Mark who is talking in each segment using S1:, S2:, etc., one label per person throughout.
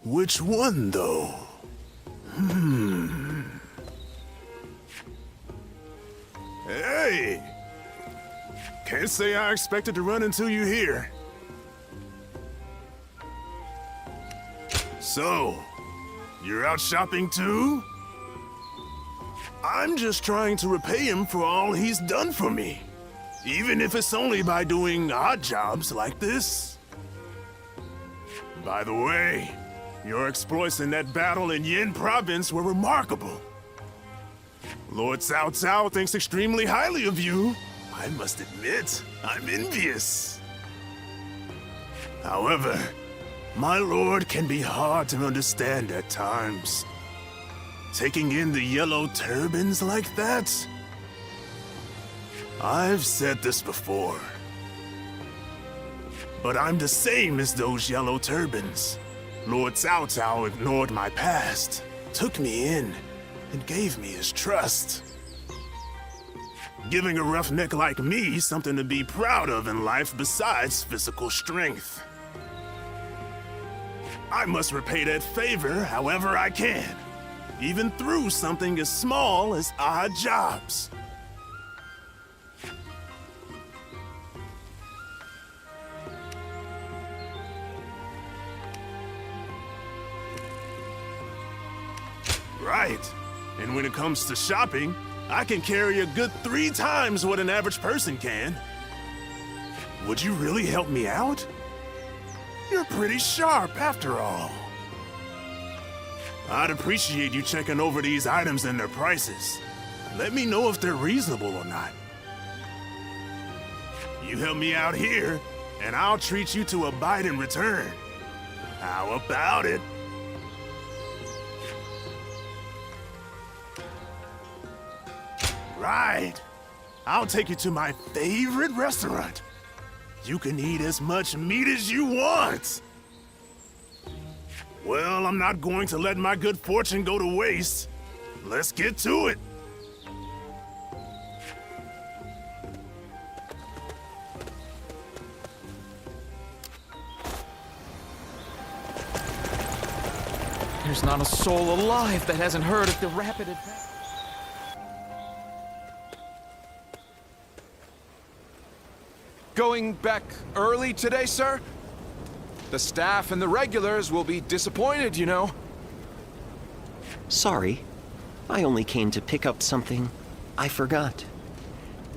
S1: Which one, though? Hey! Can't say I expected to run into you here. So, you're out shopping too? I'm just trying to repay him for all he's done for me. Even if it's only by doing odd jobs like this. By the way, your exploits in that battle in Yin Province were remarkable. Lord Cao Cao thinks extremely highly of you. I must admit, I'm envious. However, my lord can be hard to understand at times. Taking in the yellow turbans like that? I've said this before. But I'm the same as those yellow turbans. Lord Cao Cao ignored my past, took me in, and gave me his trust. Giving a roughneck like me something to be proud of in life besides physical strength. I must repay that favor however I can, even through something as small as odd jobs. Right. And when it comes to shopping, I can carry a good 3 times what an average person can. Would you really help me out? You're pretty sharp after all. I'd appreciate you checking over these items and their prices. Let me know if they're reasonable or not. You help me out here, and I'll treat you to a bite in return. How about it? Right. I'll take you to my favorite restaurant. You can eat as much meat as you want. Well, I'm not going to let my good fortune go to waste. Let's get to it.
S2: There's not a soul alive that hasn't heard of the rapid advance.
S3: Going back early today, sir? The staff and the regulars will be disappointed, you know.
S4: Sorry. I only came to pick up something I forgot.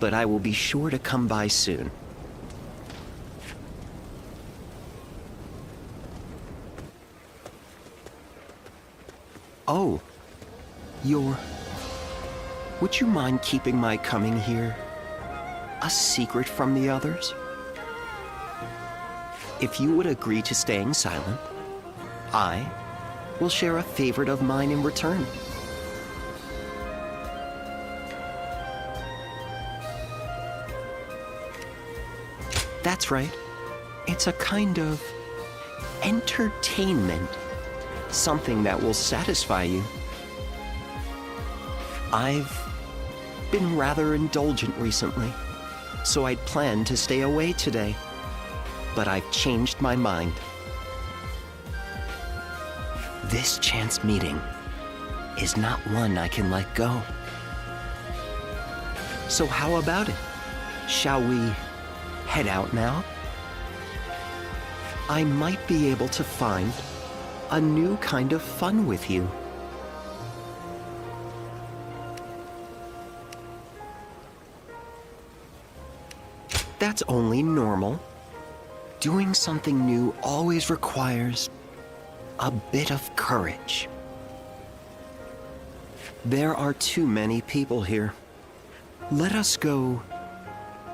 S4: But I will be sure to come by soon. Oh. Would you mind keeping my coming here a secret from the others? If you would agree to staying silent, I will share a favorite of mine in return. That's right. It's a kind of entertainment. Something that will satisfy you. I've been rather indulgent recently, so I'd planned to stay away today. But I've changed my mind. This chance meeting is not one I can let go. So how about it? Shall we head out now? I might be able to find a new kind of fun with you. That's only normal. Doing something new always requires a bit of courage. There are too many people here. Let us go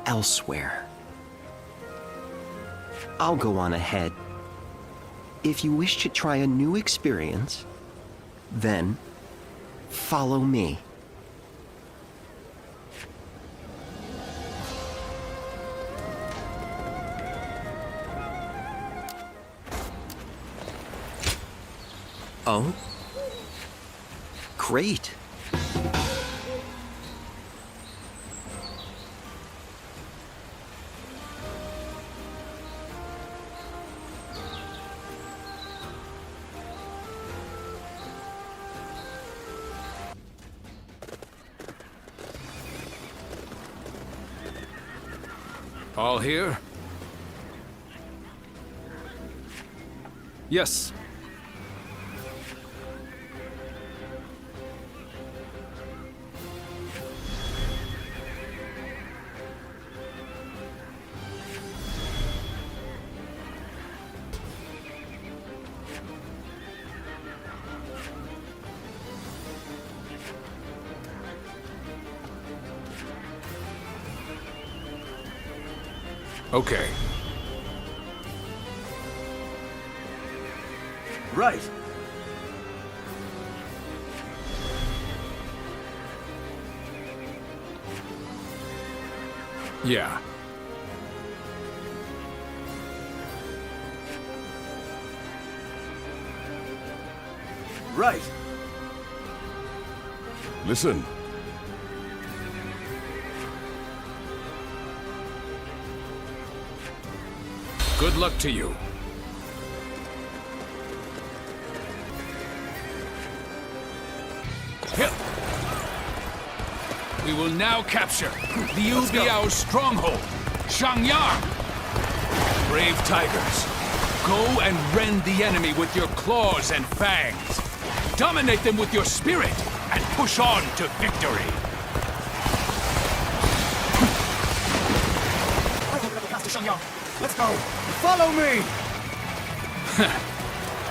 S4: elsewhere. I'll go on ahead. If you wish to try a new experience, then follow me. Oh? Great.
S3: All here? Yes. Okay.
S1: Right.
S3: Yeah.
S1: Right.
S5: Listen.
S3: Good luck to you. We will now capture Liu Biao's stronghold, Shangyang. Brave tigers, go and rend the enemy with your claws and fangs. Dominate them with your spirit and push on to victory.
S1: Let's go. Follow me.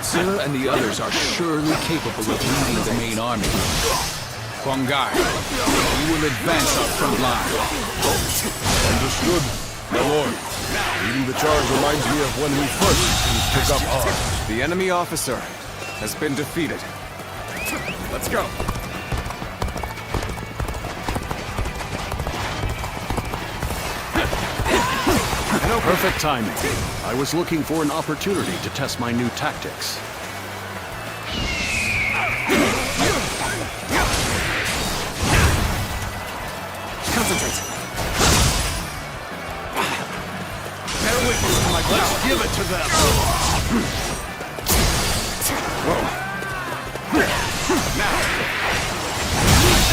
S3: Silla and the others are surely capable of leading the main army. Huangai, we will advance our front line.
S5: Understood, my lord. Leading the charge reminds me of when we first pick up arms.
S3: The enemy officer has been defeated. Let's go.
S6: Perfect timing. I was looking for an opportunity to test my new tactics.
S1: Concentrate. Bear witness to my cloud. Let's give it to them.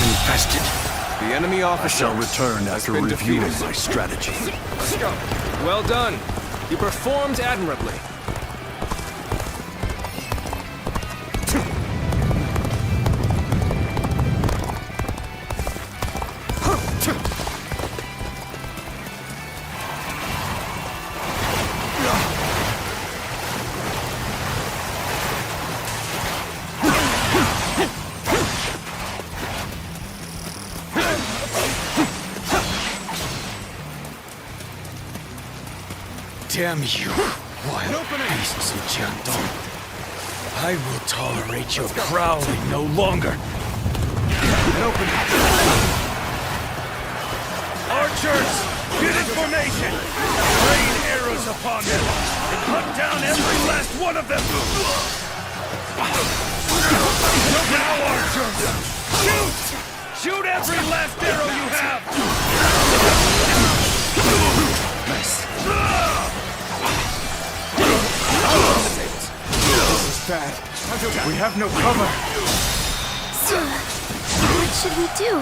S6: Infested.
S3: The enemy
S6: I
S3: officer
S6: shall return after
S3: been
S6: reviewing
S3: defeated.
S6: my strategy.
S3: Let's go. Well done. You performed admirably.
S7: Damn you, wild beasts of Jiangdong. I will tolerate your prowling no longer.
S1: Archers, get in formation. Rain arrows upon them and hunt down every last one of them. Now, archers, shoot! Shoot every last arrow you have. Nice. This is bad. We have no cover.
S8: So, what should we do?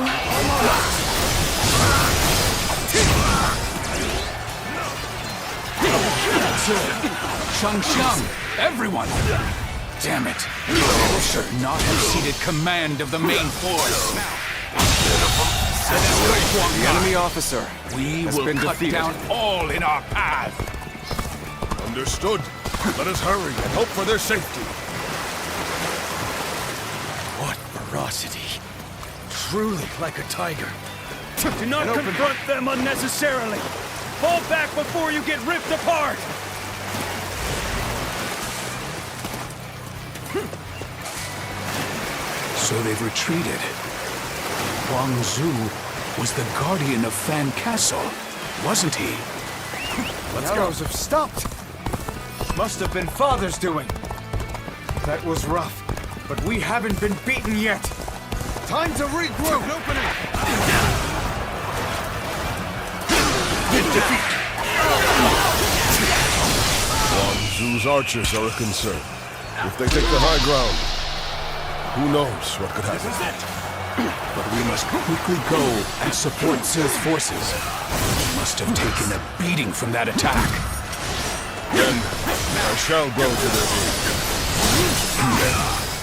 S3: Shang, everyone! Damn it! You should not have ceded command of the main force. The enemy officer we will
S5: been
S3: cut
S5: defeated.
S3: down all in our path.
S5: Understood. Let us hurry and hope for their safety.
S7: What ferocity. Truly like a tiger.
S1: Do not confront them unnecessarily. Fall back before you get ripped apart.
S3: So they've retreated. Huang Zu was the guardian of Fan Castle, wasn't he?
S1: Let's go. Have stopped. Must have been Father's doing. That was rough, but we haven't been beaten yet. Time to regroup. Opening.
S5: Wang Zu's archers are a concern. If they take the high ground, who knows what could happen.
S3: But we must quickly go and support Zill's forces. He must have taken a beating from that attack.
S5: Then I shall go to their aid.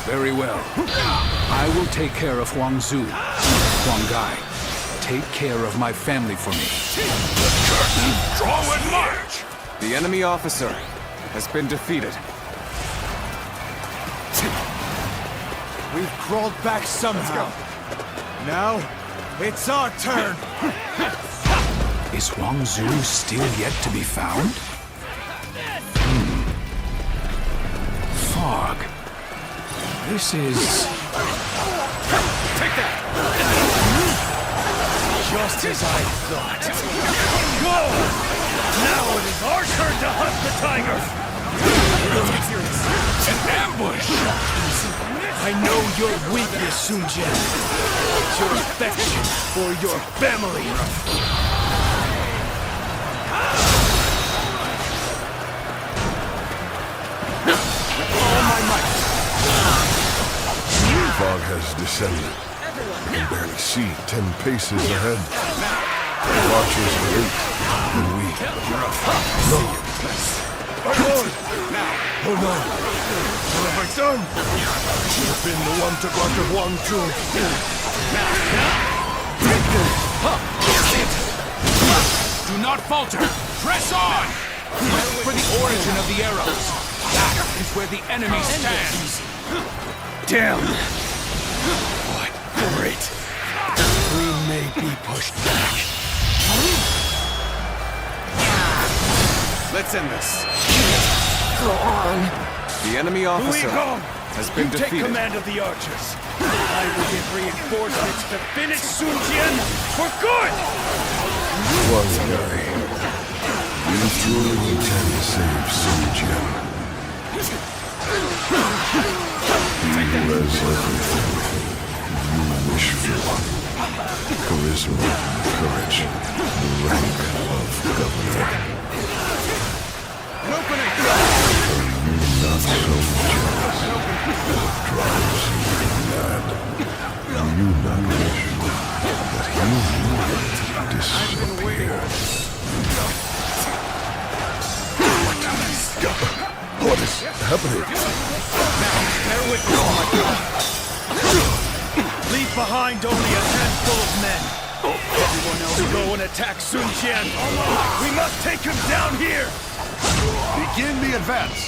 S3: Very well. I will take care of Huang Zu. Huang Gai, take care of my family for me.
S5: Curtain, draw and march!
S9: The enemy officer has been defeated.
S7: We've crawled back somehow. Now, it's our turn.
S3: Is Huang Zu still yet to be found? Fog. This is...
S7: Take that! Just as I thought. Go! Now it is our turn to hunt the tiger!
S3: an ambush!
S7: I know your weakness, Sun Jian. It's your affection for your family. With all my might.
S5: Fog has descended. I can barely see 10 paces ahead. The watchers wait, and we... No! My lord! Oh no! What have I done? I should have been the one to guard the Huang Zu.
S3: Do not falter! Press on! Look for the origin of the arrows. That is where the enemy stands.
S7: Damn! What for it? We may be pushed back.
S9: Let's end this.
S8: Go on.
S9: The enemy officer
S7: Gong,
S9: has been
S7: you take
S9: defeated.
S7: command of the archers. I will give reinforcements to finish Sun Jian for good!
S5: Huang Gai, you truly intend to save Sun Jian. He has everything you wish for. Charisma, courage, the rank of governor.
S7: An opening!
S5: Not so jealous that it drives you mad. Do you not wish that he disappear? What is happening?
S7: Bear witness, leave behind only a handful of men. Everyone else go and attack Sun Jian. We must take him down here!
S5: Begin the advance.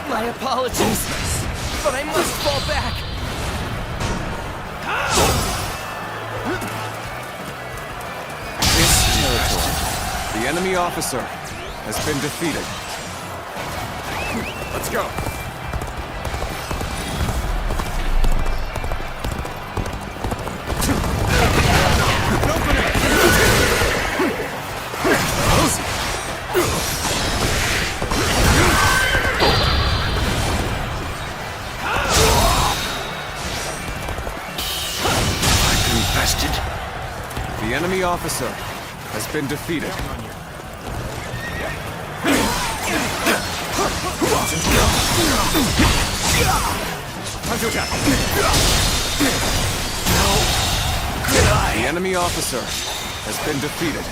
S2: My apologies, but I must fall back.
S9: This territory. The enemy officer has been defeated. Let's go. The enemy officer has been defeated. The enemy officer has been defeated.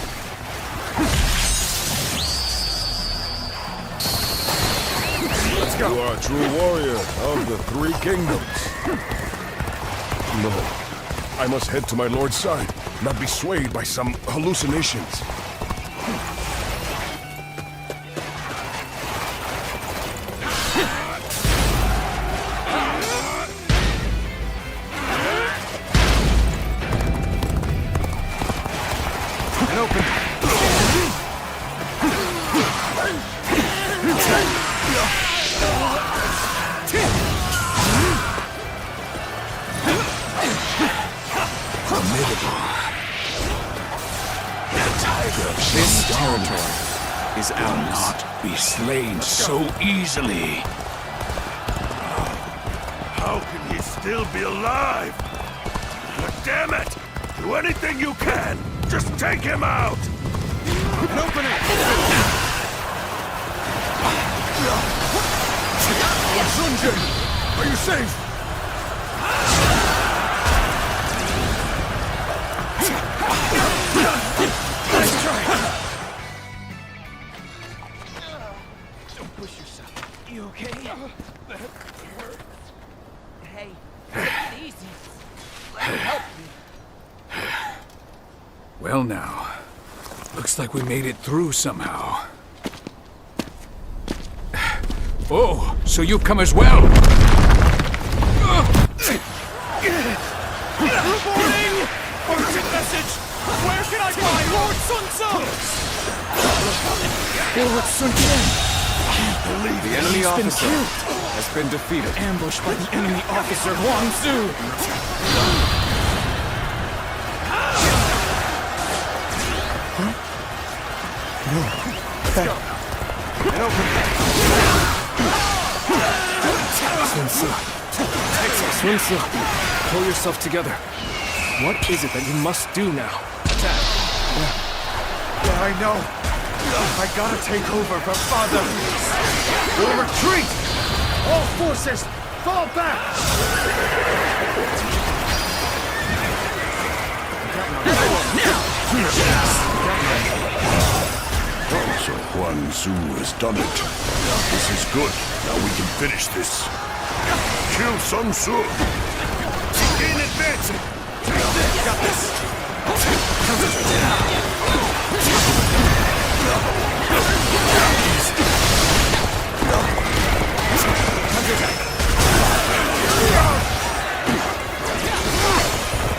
S9: Let's go.
S5: You are a true warrior of the Three Kingdoms. No. I must head to my lord's side, not be swayed by some hallucinations.
S9: An open.
S3: This territory is ours. Not be slain so easily.
S1: How can he still be alive? God damn it! Do anything you can! Just take him out!
S7: An opening!
S5: Sun Jian, are you safe?
S2: Don't push yourself. You okay? Hey, take it easy. Let me help you.
S3: Well now, looks like we made it through somehow. Oh, so you've come as well?
S7: Reporting! Urgent message! Where can I find Lord Sun Tzu?
S2: Lord Sun Tzu.
S6: The enemy officer has been defeated.
S2: Ambushed by the enemy officer Huang Tzu.
S9: Sun Tzu, pull yourself together. What is it that you must do now? Attack.
S7: Yeah, I know. I gotta take over for Father. We'll retreat! All forces, fall back!
S5: So Huang Tzu has done it. This is good. Now we can finish this. Kill Sun Tzu.
S7: Begin advancing! Got this!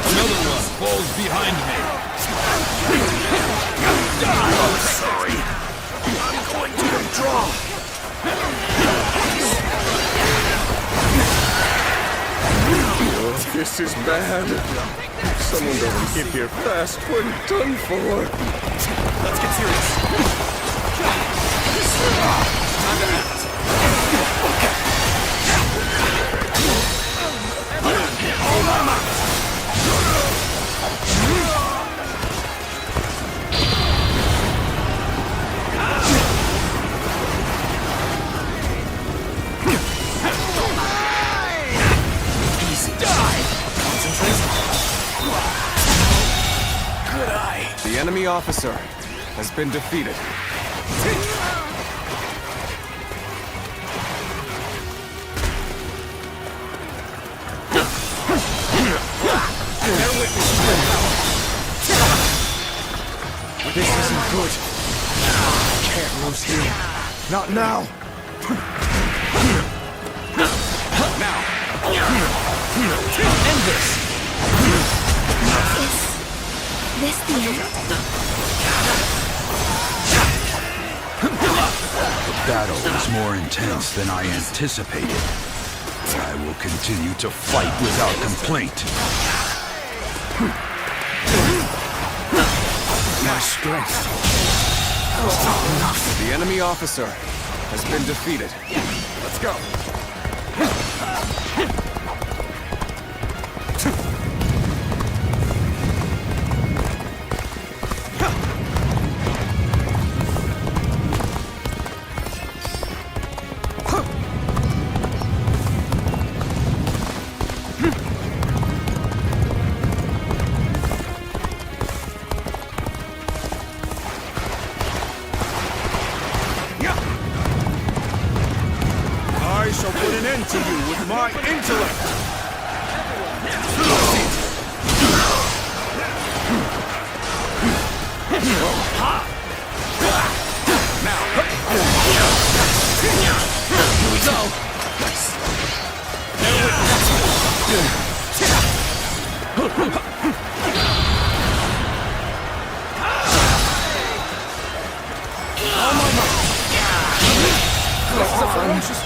S3: Another one falls behind me.
S5: I'm sorry. I'm going to withdraw.
S6: This is bad. If someone doesn't get here fast, we're done for.
S7: Let's get serious.
S9: The enemy officer has been defeated.
S7: This isn't good. Can't lose here. Not now.
S2: End this.
S8: Is this the end?
S10: The battle was more intense than I anticipated. I will continue to fight without complaint.
S9: My strength. The enemy officer has been defeated.
S7: Let's go. I shall put an end to you with my intellect!
S2: Here we go.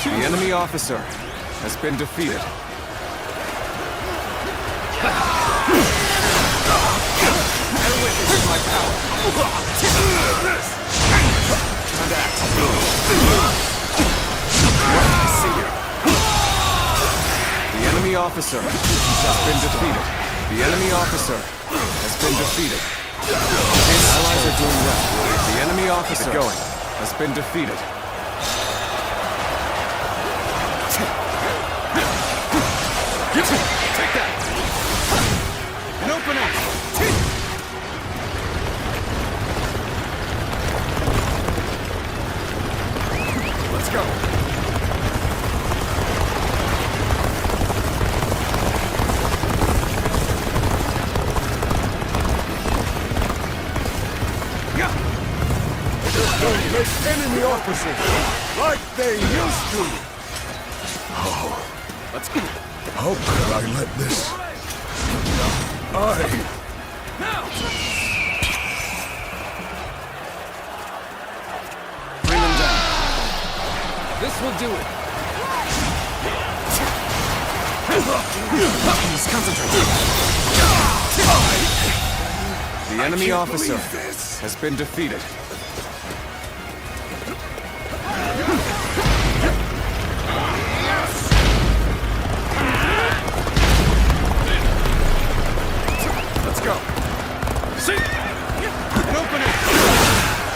S9: The enemy officer has been defeated.
S2: Witness my power.
S9: And act.
S2: I see you.
S9: The enemy officer has been defeated. The enemy officer has been defeated. His allies are doing well. The enemy officer has been defeated.
S7: Take that! An opening! Let's officers, like they used to.
S5: Let's go. How could I let this?
S9: Bring them down. This will do it. Please concentrate. The enemy officer has been defeated. Let's go.
S7: See? An opening!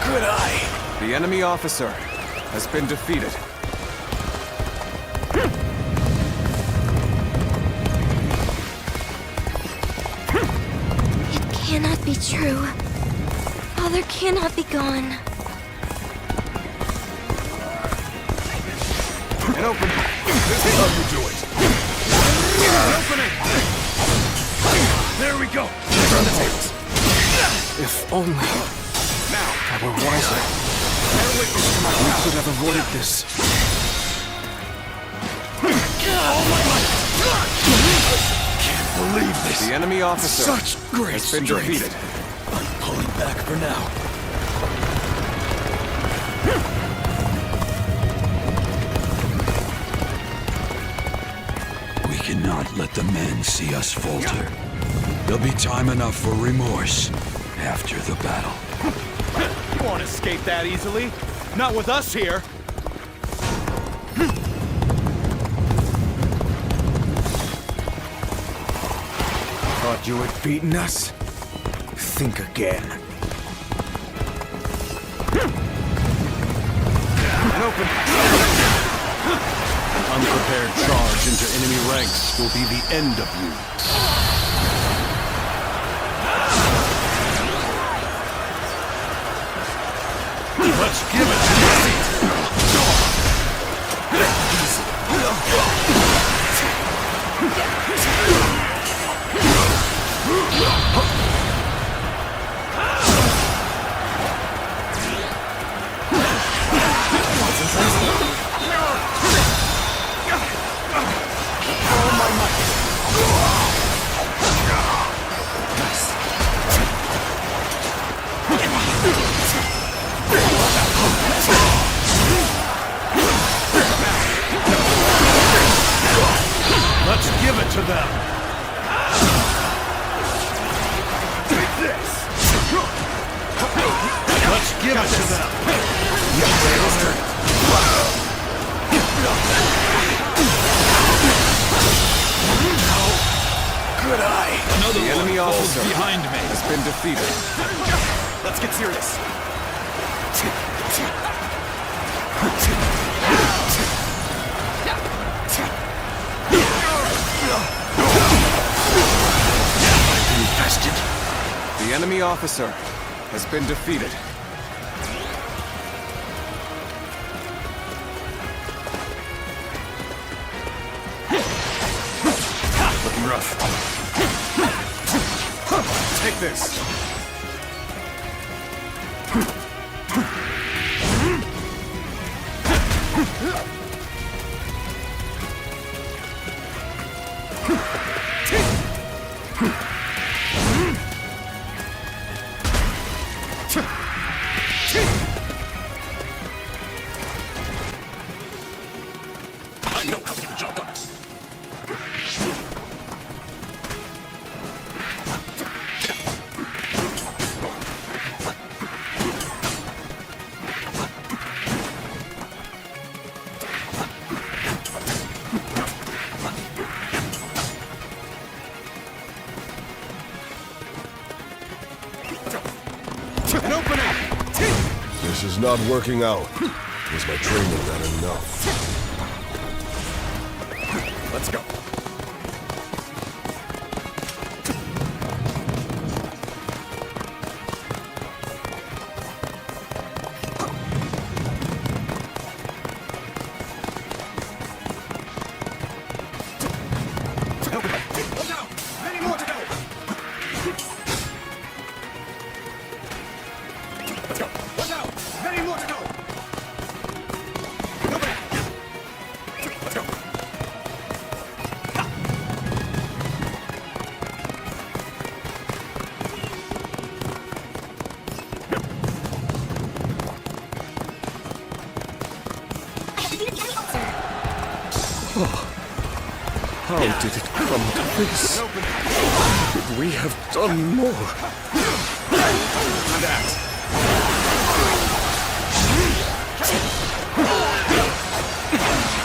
S9: Good eye. The enemy officer has been defeated.
S8: It cannot be true. Father cannot be gone.
S9: An opening.
S7: This is how you do it. An opening! There we go. Turn the tables.
S9: If only
S7: Now,
S9: I were wiser, we could have avoided this.
S7: can't believe this.
S9: The enemy officer
S7: Such great
S9: has been
S7: strength.
S9: defeated.
S7: I'm pulling back for now.
S10: We cannot let the men see us falter. There'll be time enough for remorse after the battle.
S7: You won't escape that easily. Not with us here. Thought you had beaten us? Think again.
S9: An open.
S6: An unprepared charge into enemy ranks will be the end of you.
S7: Let's give it to Let's give it to them! Take this! Let's give it to them! Good eye!
S3: Another
S9: The
S3: one
S9: enemy
S3: falls
S9: officer
S3: behind me.
S9: has been defeated.
S7: Let's get serious!
S9: The enemy officer has been defeated.
S7: Looking rough.
S9: Take this.
S7: An opening!
S5: This is not working out. Was my training not enough?
S7: Let's go. How did it come to this? Could we have done more?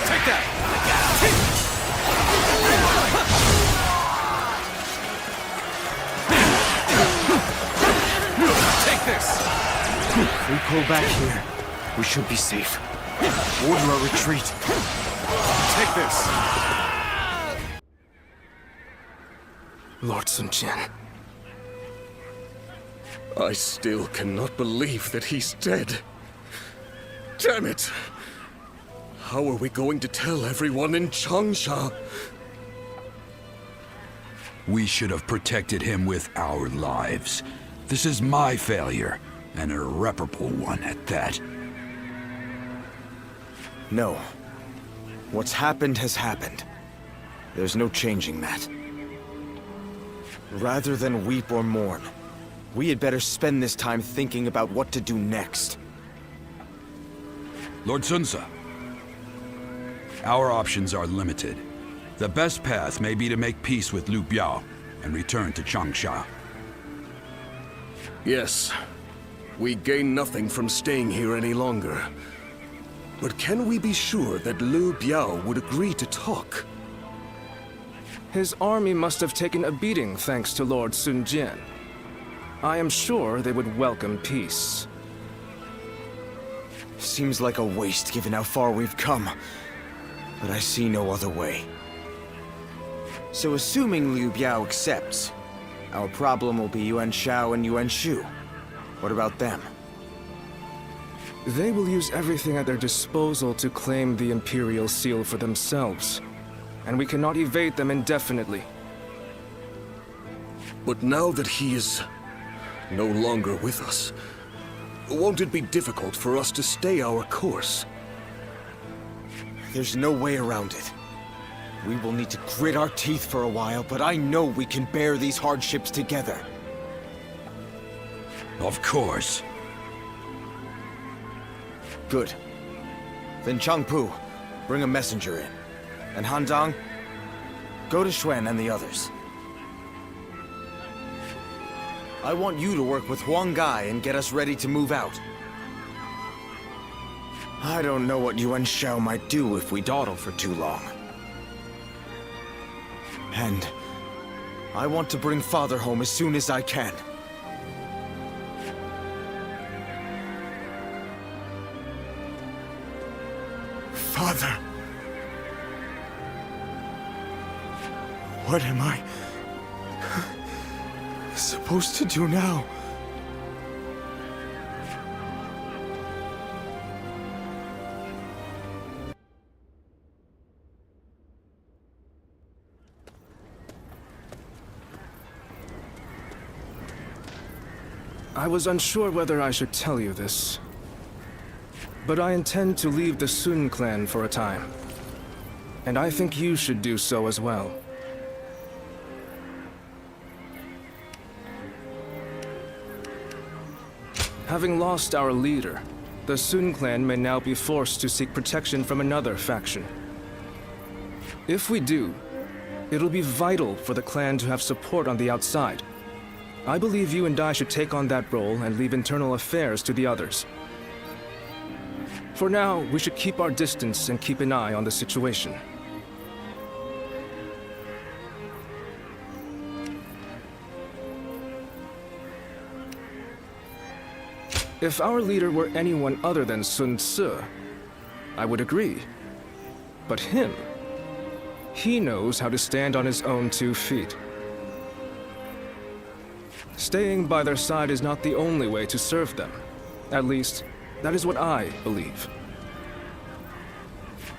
S3: Take that! Take this!
S9: If we pull back here, we should be safe. Order a retreat.
S3: Take this!
S9: Lord Sun Jian.
S7: I still cannot believe that he's dead. Damn it! How are we going to tell everyone in Changsha?
S10: We should have protected him with our lives. This is my failure, an irreparable one at that.
S9: No. What's happened has happened. There's no changing that. Rather than weep or mourn, we had better spend this time thinking about what to do next.
S10: Lord Sunsa, our options are limited. The best path may be to make peace with Liu Biao and return to Changsha.
S7: Yes. We gain nothing from staying here any longer. But can we be sure that Liu Biao would agree to talk?
S11: His army must have taken a beating thanks to Lord Sun Jian. I am sure they would welcome peace.
S9: Seems like a waste given how far we've come. But I see no other way. So assuming Liu Biao accepts, our problem will be Yuan Shao and Yuan Shu. What about them?
S11: They will use everything at their disposal to claim the Imperial Seal for themselves. And we cannot evade them indefinitely.
S7: But now that he is no longer with us, won't it be difficult for us to stay our course?
S9: There's no way around it. We will need to grit our teeth for a while, but I know we can bear these hardships together.
S10: Of course.
S9: Good. Then Changpu, bring a messenger in. And Handang, go to Xuan and the others. I want you to work with Huang Gai and get us ready to move out. I don't know what Yuan Shao might do if we dawdle for too long. And I want to bring Father home as soon as I can.
S7: Father! What am I supposed to do now?
S11: I was unsure whether I should tell you this, but I intend to leave the Sun clan for a time. And I think you should do so as well. Having lost our leader, the Sun clan may now be forced to seek protection from another faction. If we do, it'll be vital for the clan to have support on the outside. I believe you and I should take on that role and leave internal affairs to the others. For now, we should keep our distance and keep an eye on the situation. If our leader were anyone other than Sun Ce, I would agree. But him, he knows how to stand on his own 2 feet. Staying by their side is not the only way to serve them. At least, that is what I believe.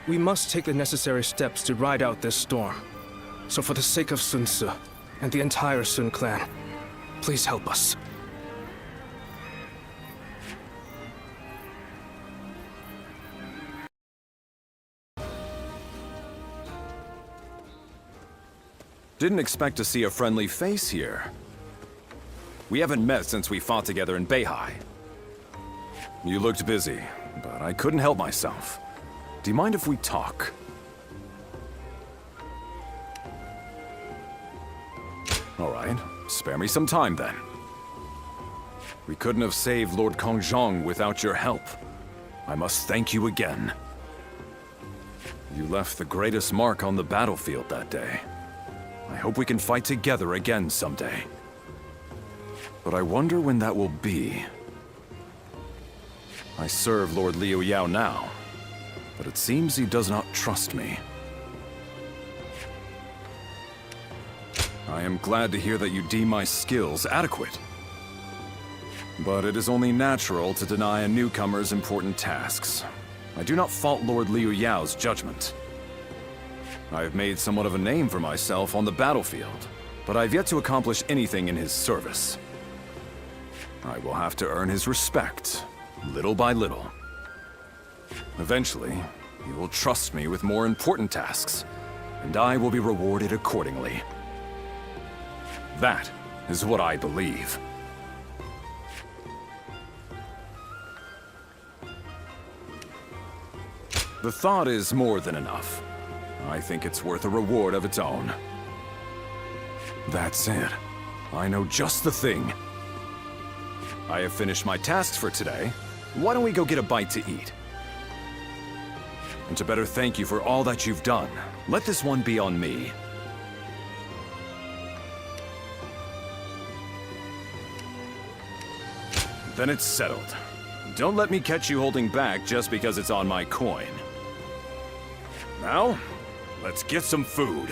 S11: We must take the necessary steps to ride out this storm. So for the sake of Sun Ce and the entire Sun clan, please help us.
S12: Didn't expect to see a friendly face here. We haven't met since we fought together in Beihai. You looked busy, but I couldn't help myself. Do you mind if we talk? All right, spare me some time then. We couldn't have saved Lord Kongjong without your help. I must thank you again. You left the greatest mark on the battlefield that day. I hope we can fight together again someday. But I wonder when that will be. I serve Lord Liu Yao now, but it seems he does not trust me. I am glad to hear that you deem my skills adequate. But it is only natural to deny a newcomer's important tasks. I do not fault Lord Liu Yao's judgment. I have made somewhat of a name for myself on the battlefield, but I've yet to accomplish anything in his service. I will have to earn his respect, little by little. Eventually, he will trust me with more important tasks, and I will be rewarded accordingly. That is what I believe. The thought is more than enough. I think it's worth a reward of its own. That's it. I know just the thing. I have finished my tasks for today. Why don't we go get a bite to eat? And to better thank you for all that you've done, let this one be on me. Then it's settled. Don't let me catch you holding back just because it's on my coin. Now, let's get some food.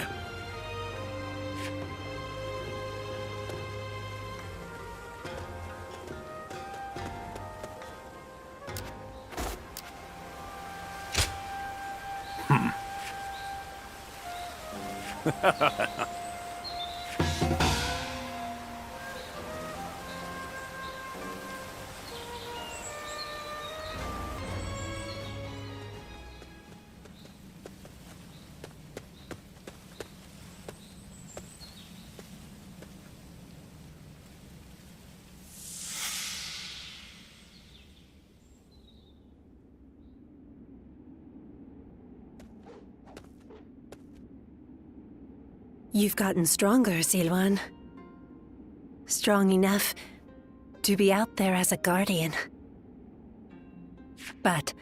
S8: You've gotten stronger, Zilwan. Strong enough to be out there as a guardian. But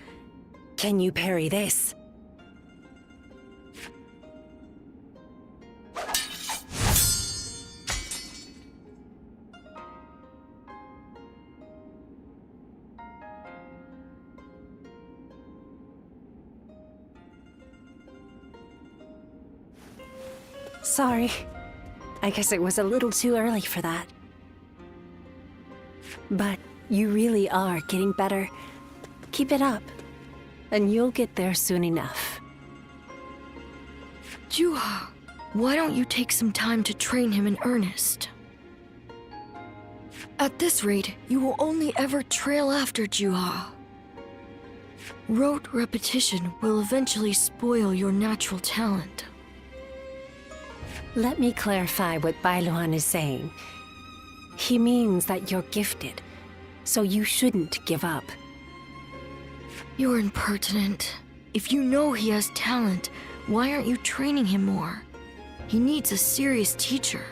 S8: can you parry this? Sorry. I guess it was a little too early for that. But you really are getting better. Keep it up, and you'll get there soon enough.
S13: Juha, why don't you take some time to train him in earnest? At this rate, you will only ever trail after Juha. Rote repetition will eventually spoil your natural talent.
S8: Let me clarify what Bailuan is saying. He means that you're gifted, so you shouldn't give up.
S13: You're impertinent. If you know he has talent, why aren't you training him more? He needs a serious teacher.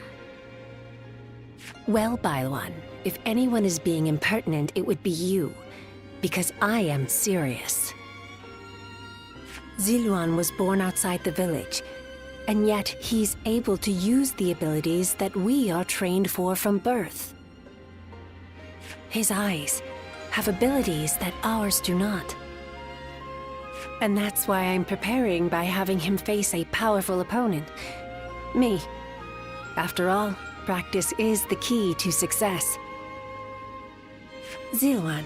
S8: Well, Bailuan, if anyone is being impertinent, it would be you, because I am serious. Zilwan was born outside the village, and yet he's able to use the abilities that we are trained for from birth. His eyes have abilities that ours do not. And that's why I'm preparing by having him face a powerful opponent. Me. After all, practice is the key to success. Zilwan,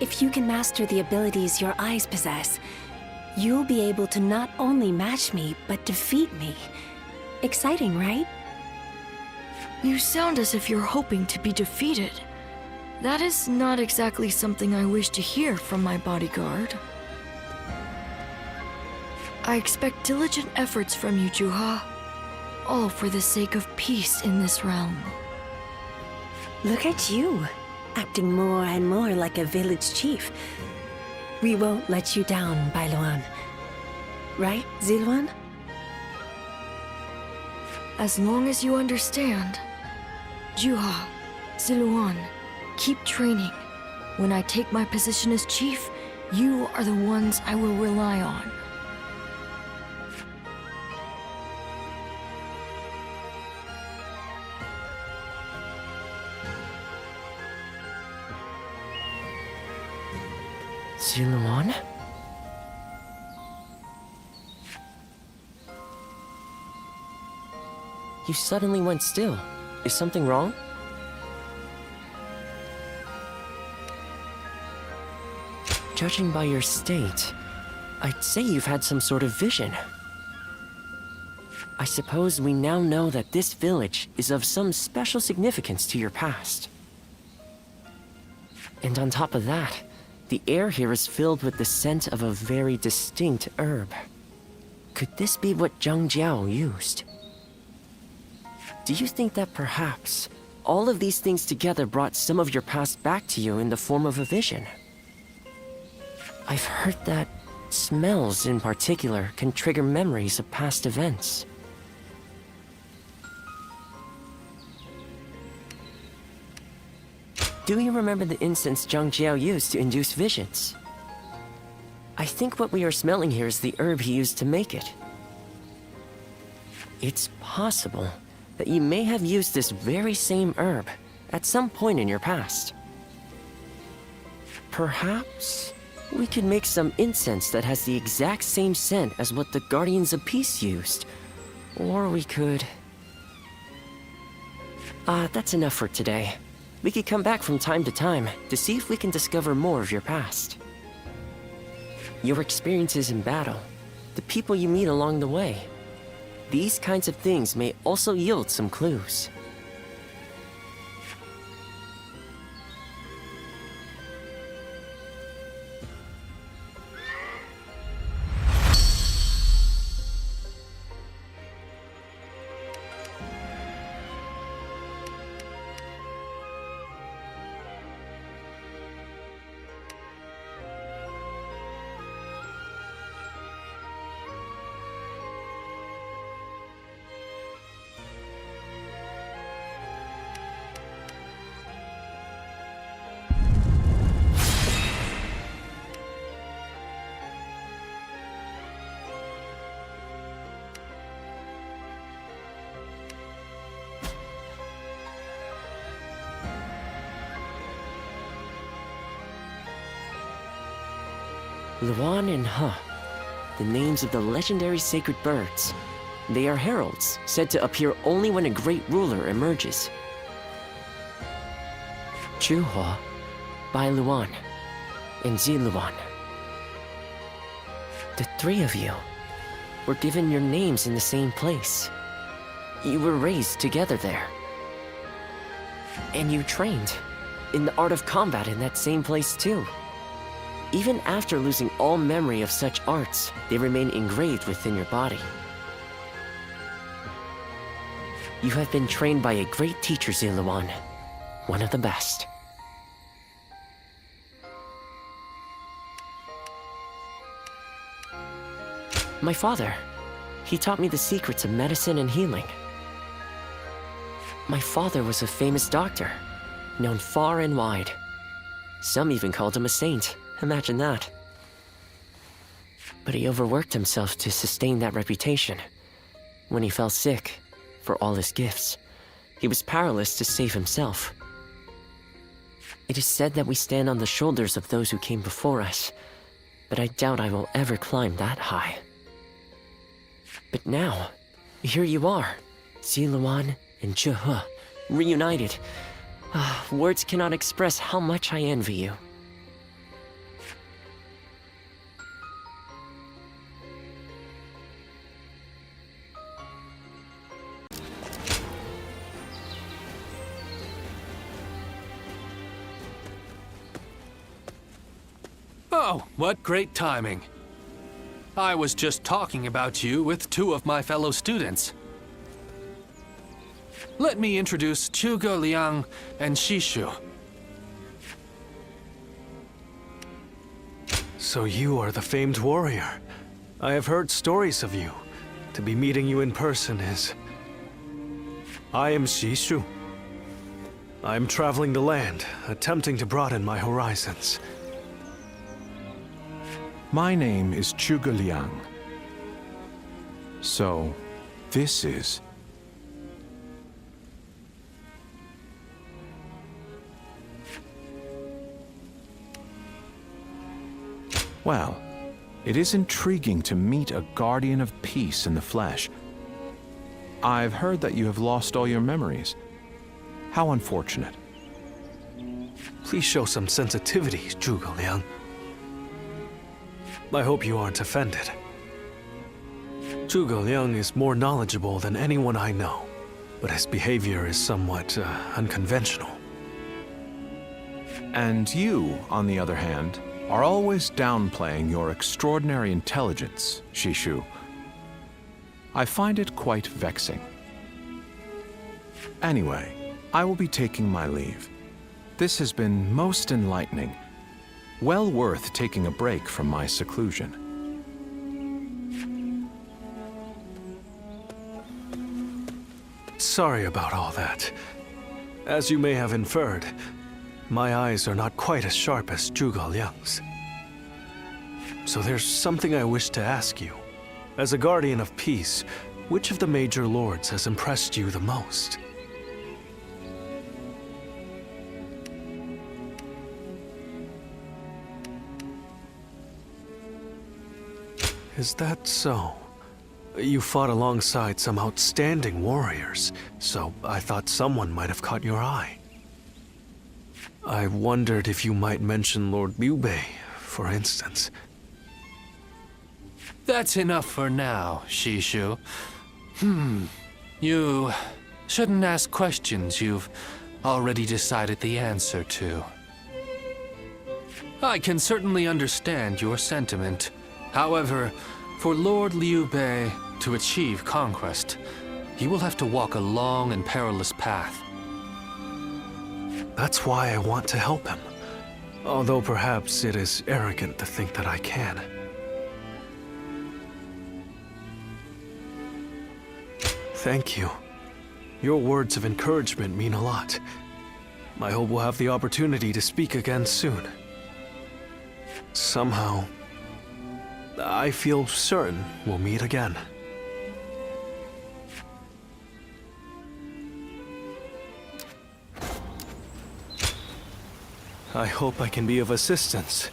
S8: if you can master the abilities your eyes possess, you'll be able to not only match me, but defeat me. Exciting, right?
S13: You sound as if you're hoping to be defeated. That is not exactly something I wish to hear from my bodyguard. I expect diligent efforts from you, Juha. All for the sake of peace in this realm.
S8: Look at you, acting more and more like a village chief. We won't let you down, Bailuan. Right, Zilwan?
S13: As long as you understand. Juha, Ziluan, keep training. When I take my position as chief, you are the ones I will rely on.
S14: Ziluan? You suddenly went still. Is something wrong? Judging by your state, I'd say you've had some sort of vision. I suppose we now know that this village is of some special significance to your past. And on top of that, the air here is filled with the scent of a very distinct herb. Could this be what Zhang Jiao used? Do you think that perhaps all of these things together brought some of your past back to you in the form of a vision? I've heard that smells in particular can trigger memories of past events. Do you remember the incense Zhang Jiao used to induce visions? I think what we are smelling here is the herb he used to make it. It's possible that you may have used this very same herb at some point in your past. Perhaps we could make some incense that has the exact same scent as what the Guardians of Peace used. Or we could... that's enough for today. We could come back from time to time to see if we can discover more of your past. Your experiences in battle, the people you meet along the way. These kinds of things may also yield some clues. Luan and He, the names of the legendary sacred birds. They are heralds, said to appear only when a great ruler emerges. Juha, Bai Luan, and Ziluan. The three of you were given your names in the same place. You were raised together there. And you trained in the art of combat in that same place too. Even after losing all memory of such arts, they remain engraved within your body. You have been trained by a great teacher, Ziluan. One of the best. My father, he taught me the secrets of medicine and healing. My father was a famous doctor, known far and wide. Some even called him a saint. Imagine that. But he overworked himself to sustain that reputation. When he fell sick, for all his gifts, he was powerless to save himself. It is said that we stand on the shoulders of those who came before us, but I doubt I will ever climb that high. But now, here you are, Ziluan and Juha, reunited. Words cannot express how much I envy you.
S3: Oh, what great timing. I was just talking about you with two of my fellow students. Let me introduce Zhuge Liang and Shishu.
S11: So you are the famed warrior. I have heard stories of you. To be meeting you in person is I am Shishu. I am traveling the land, attempting to broaden my horizons.
S15: My name is Zhuge Liang. So, this is... Well, it is intriguing to meet a guardian of peace in the flesh. I've heard that you have lost all your memories. How unfortunate.
S11: Please show some sensitivity, Zhuge Liang. I hope you aren't offended. Zhuge Liang is more knowledgeable than anyone I know, but his behavior is somewhat unconventional.
S15: And you, on the other hand, are always downplaying your extraordinary intelligence, Shishu. I find it quite vexing. Anyway, I will be taking my leave. This has been most enlightening. Well worth taking a break from my seclusion.
S11: Sorry about all that. As you may have inferred, my eyes are not quite as sharp as Zhuge Liang's. So there's something I wish to ask you. As a guardian of peace, which of the major lords has impressed you the most? Is that so? You fought alongside some outstanding warriors, so I thought someone might have caught your eye. I wondered if you might mention Lord Liu Bei, for instance.
S16: That's enough for now, Shishu. You shouldn't ask questions you've already decided the answer to. I can certainly understand your sentiment. However, for Lord Liu Bei to achieve conquest, he will have to walk a long and perilous path.
S11: That's why I want to help him. Although perhaps it is arrogant to think that I can. Thank you. Your words of encouragement mean a lot. I hope we'll have the opportunity to speak again soon. Somehow, I feel certain we'll meet again. I hope I can be of assistance.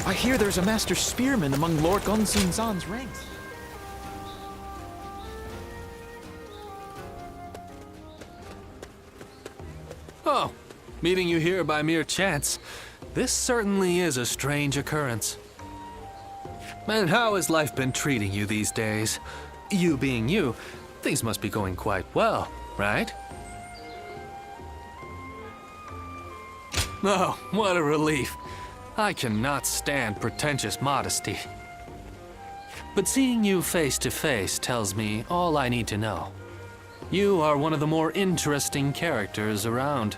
S2: I hear there's a master spearman among Lord Gonsun Zan's ranks.
S16: Oh, meeting you here by mere chance. This certainly is a strange occurrence. And how has life been treating you these days? You being you, things must be going quite well, right? Oh, what a relief. I cannot stand pretentious modesty. But seeing you face to face tells me all I need to know. You are one of the more interesting characters around.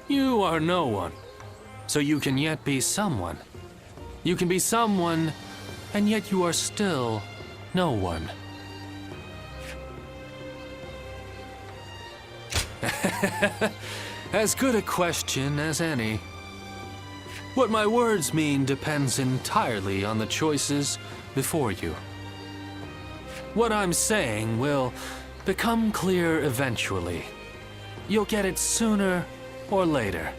S16: You are no one, so you can yet be someone. You can be someone, and yet you are still no one. As good a question as any. What my words mean depends entirely on the choices before you. What I'm saying will become clear eventually. You'll get it sooner or later.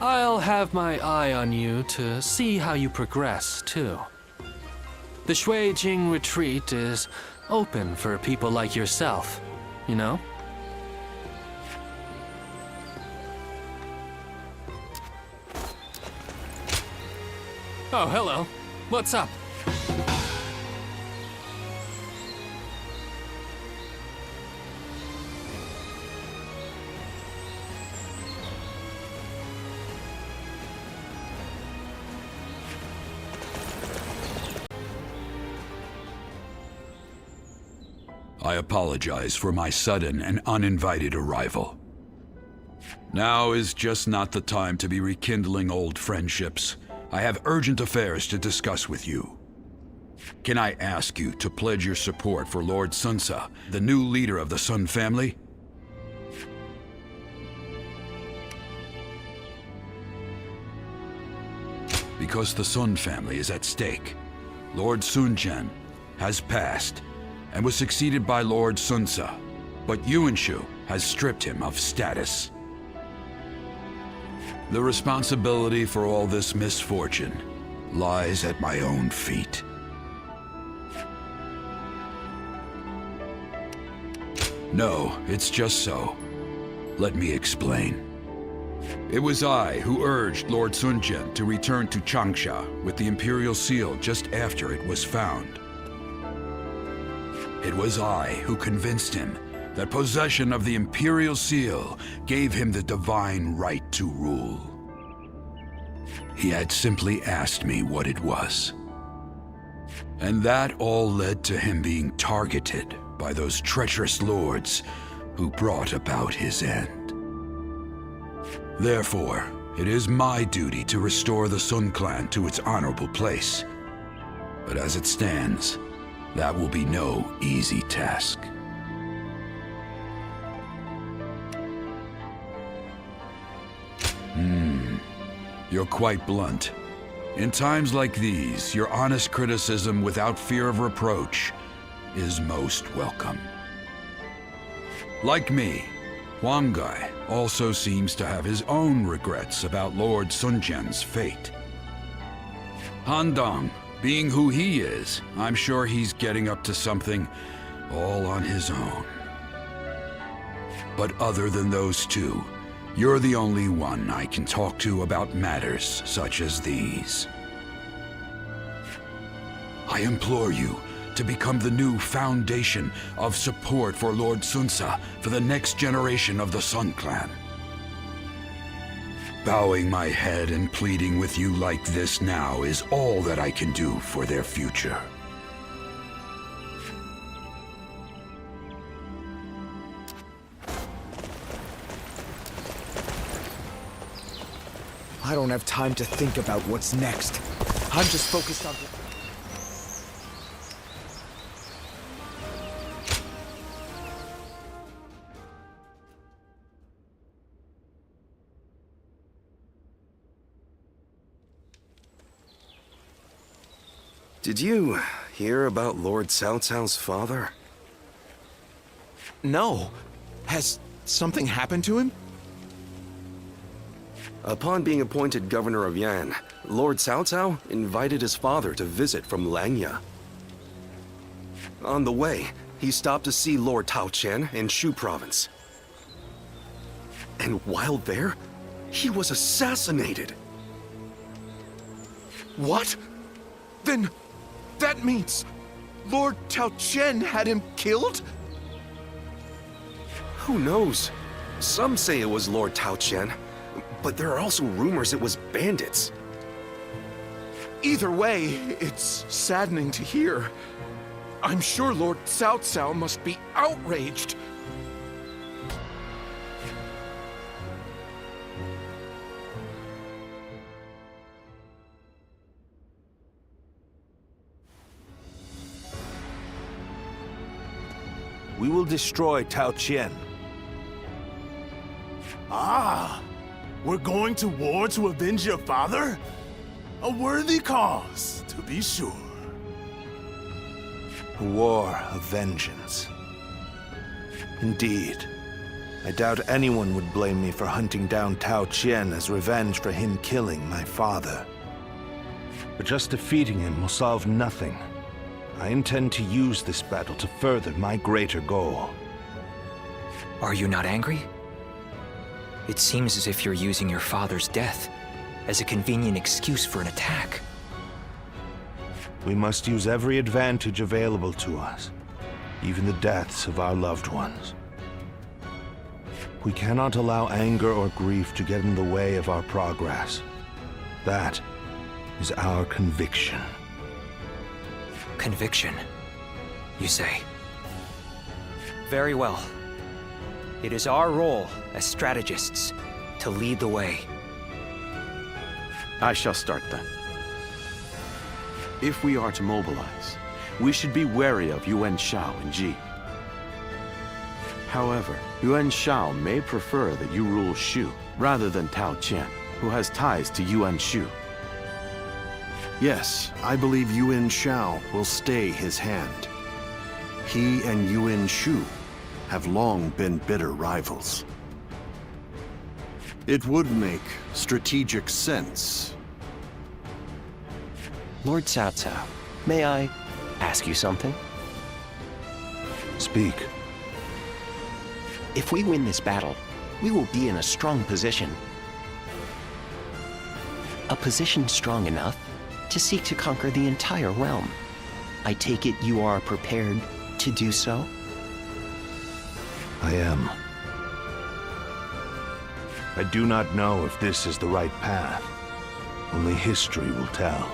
S16: I'll have my eye on you to see how you progress, too. The Shuijing retreat is open for people like yourself, you know? Oh, hello. What's up?
S10: I apologize for my sudden and uninvited arrival. Now is just not the time to be rekindling old friendships. I have urgent affairs to discuss with you. Can I ask you to pledge your support for Lord Sunsa, the new leader of the Sun family? Because the Sun family is at stake, Lord Sun Jian has passed and was succeeded by Lord Sunsa, but Yuanshu has stripped him of status. The responsibility for all this misfortune lies at my own feet. No, it's just so. Let me explain. It was I who urged Lord Sun Jian to return to Changsha with the Imperial Seal just after it was found. It was I who convinced him that possession of the Imperial Seal gave him the divine right to rule. He had simply asked me what it was. And that all led to him being targeted by those treacherous lords who brought about his end. Therefore, it is my duty to restore the Sun clan to its honorable place. But as it stands, that will be no easy task. You're quite blunt. In times like these, your honest criticism without fear of reproach is most welcome. Like me, Huang Gai also seems to have his own regrets about Lord Sun Jian's fate. Han Dong, being who he is, I'm sure he's getting up to something all on his own. But other than those two, you're the only one I can talk to about matters such as these. I implore you to become the new foundation of support for Lord Sunsa for the next generation of the Sun Clan. Bowing my head and pleading with you like this now is all that I can do for their future.
S9: I don't have time to think about what's next. I'm just focused on...
S17: Did you hear about Lord Cao Cao's father?
S15: No. Has something happened to him?
S17: Upon being appointed governor of Yan, Lord Cao Cao invited his father to visit from Langya. On the way, he stopped to see Lord Tao Qian in Shu province. And while there, he was assassinated.
S15: What? Then that means Lord Tao Qian had him killed?
S17: Who knows? Some say it was Lord Tao Qian, but there are also rumors it was bandits.
S15: Either way, it's saddening to hear. I'm sure Lord Cao Cao must be outraged.
S7: We will destroy Tao Qian.
S1: Ah! We're going to war to avenge your father? A worthy cause, to be sure.
S7: A war of vengeance. Indeed. I doubt anyone would blame me for hunting down Tao Qian as revenge for him killing my father. But just defeating him will solve nothing. I intend to use this battle to further my greater goal.
S18: Are you not angry? It seems as if you're using your father's death as a convenient excuse for an attack.
S7: We must use every advantage available to us, even the deaths of our loved ones. We cannot allow anger or grief to get in the way of our progress. That is our conviction.
S18: Conviction, you say? Very well. It is our role as strategists to lead the way.
S15: I shall start then. If we are to mobilize, we should be wary of Yuan Shao and Ji. However, Yuan Shao may prefer that you rule Shu rather than Tao Qian, who has ties to Yuan Shu.
S5: Yes, I believe Yuan Shao will stay his hand. He and Yuan Shu have long been bitter rivals. It would make strategic sense.
S4: Lord Cao Cao, may I ask you something?
S5: Speak.
S4: If we win this battle, we will be in a strong position. A position strong enough to seek to conquer the entire realm. I take it you are prepared to do so?
S19: I am. I do not know if this is the right path. Only history will tell.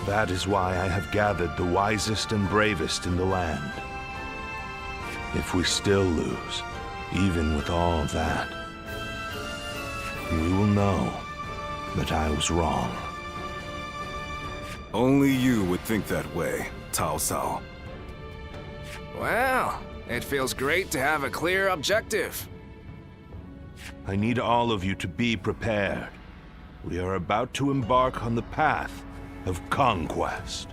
S19: That is why I have gathered the wisest and bravest in the land. If we still lose, even with all that, we will know that I was wrong.
S12: Only you would think that way, Cao Cao.
S9: Well, it feels great to have a clear objective.
S19: I need all of you to be prepared. We are about to embark on the path of conquest.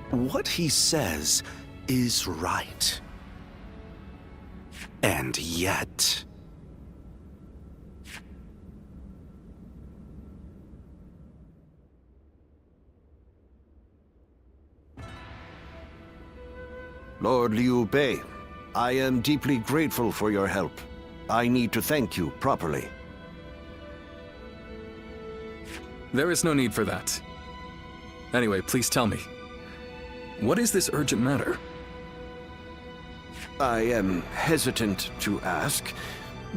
S17: What he says is right. And yet...
S5: Lord Liu Bei, I am deeply grateful for your help. I need to thank you properly.
S12: There is no need for that. Anyway, please tell me. What is this urgent matter?
S5: I am hesitant to ask,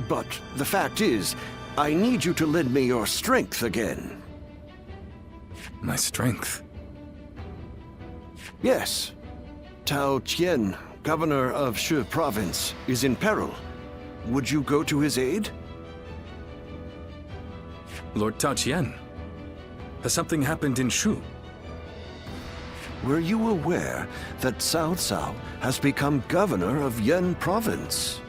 S5: but the fact is, I need you to lend me your strength again.
S12: My strength?
S5: Yes. Tao Qian, governor of Shu province, is in peril. Would you go to his aid?
S12: Lord Tao Qian? Has something happened in Shu?
S5: Were you aware that Cao Cao has become governor of Yan province?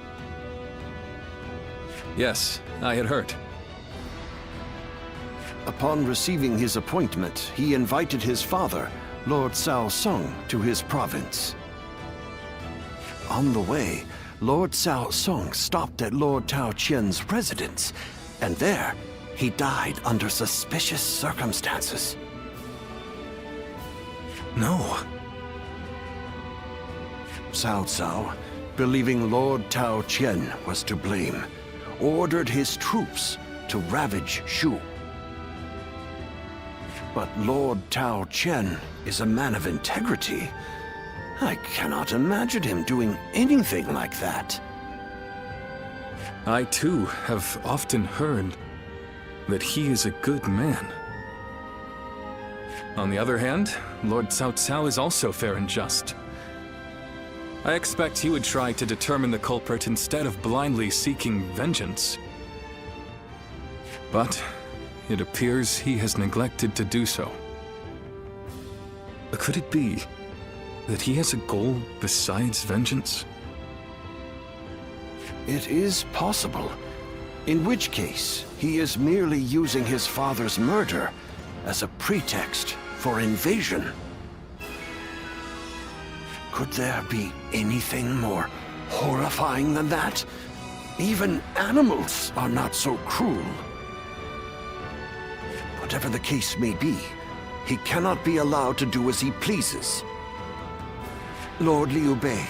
S12: Yes, I had heard.
S5: Upon receiving his appointment, he invited his father, Lord Cao Song, to his province. On the way, Lord Cao Song stopped at Lord Tao Qian's residence, and there, he died under suspicious circumstances.
S12: No.
S5: Cao Cao, believing Lord Tao Qian was to blame, ordered his troops to ravage Shu. But Lord Tao Qian is a man of integrity. I cannot imagine him doing anything like that.
S12: I too have often heard that he is a good man. On the other hand, Lord Cao Cao is also fair and just. I expect he would try to determine the culprit instead of blindly seeking vengeance. But it appears he has neglected to do so. Could it be that he has a goal besides vengeance?
S5: It is possible. In which case, he is merely using his father's murder as a pretext for invasion. Could there be anything more horrifying than that? Even animals are not so cruel. Whatever the case may be, he cannot be allowed to do as he pleases. Lord Liu Bei,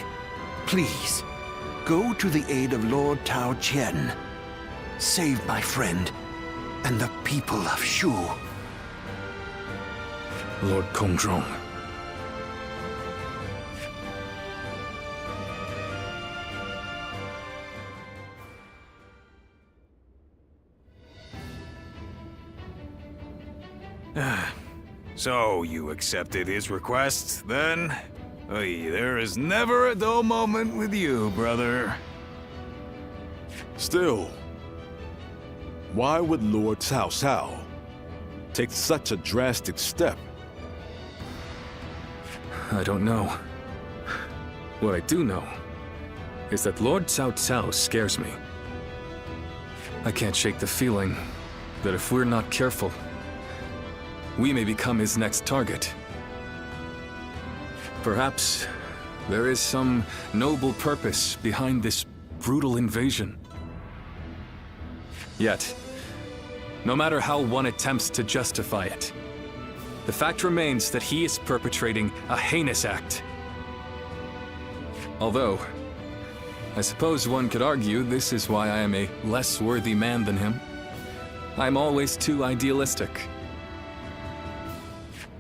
S5: please, go to the aid of Lord Tao Qian. Save my friend and the people of Shu.
S12: Lord Kongzhong.
S7: So, you accepted his request, then? Oy, there is never a dull moment with you, brother.
S5: Still, why would Lord Cao Cao take such a drastic step?
S11: I don't know. What I do know is that Lord Cao Cao scares me. I can't shake the feeling that if we're not careful, we may become his next target. Perhaps there is some noble purpose behind this brutal invasion. Yet, no matter how one attempts to justify it, the fact remains that he is perpetrating a heinous act. Although, I suppose one could argue this is why I am a less worthy man than him. I'm always too idealistic.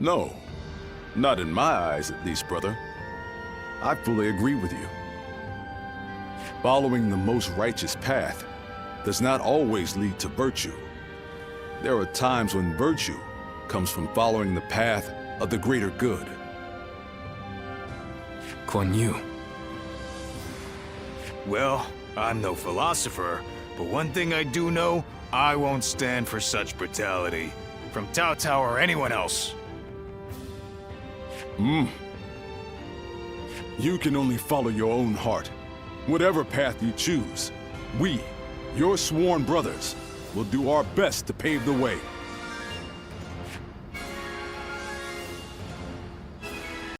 S5: No, not in my eyes at least, brother. I fully agree with you. Following the most righteous path does not always lead to virtue. There are times when virtue comes from following the path of the greater good.
S11: Guan Yu.
S7: Well, I'm no philosopher, but one thing I do know, I won't stand for such brutality. From Cao Cao or anyone else.
S5: You can only follow your own heart. Whatever path you choose, we, your sworn brothers, will do our best to pave the way.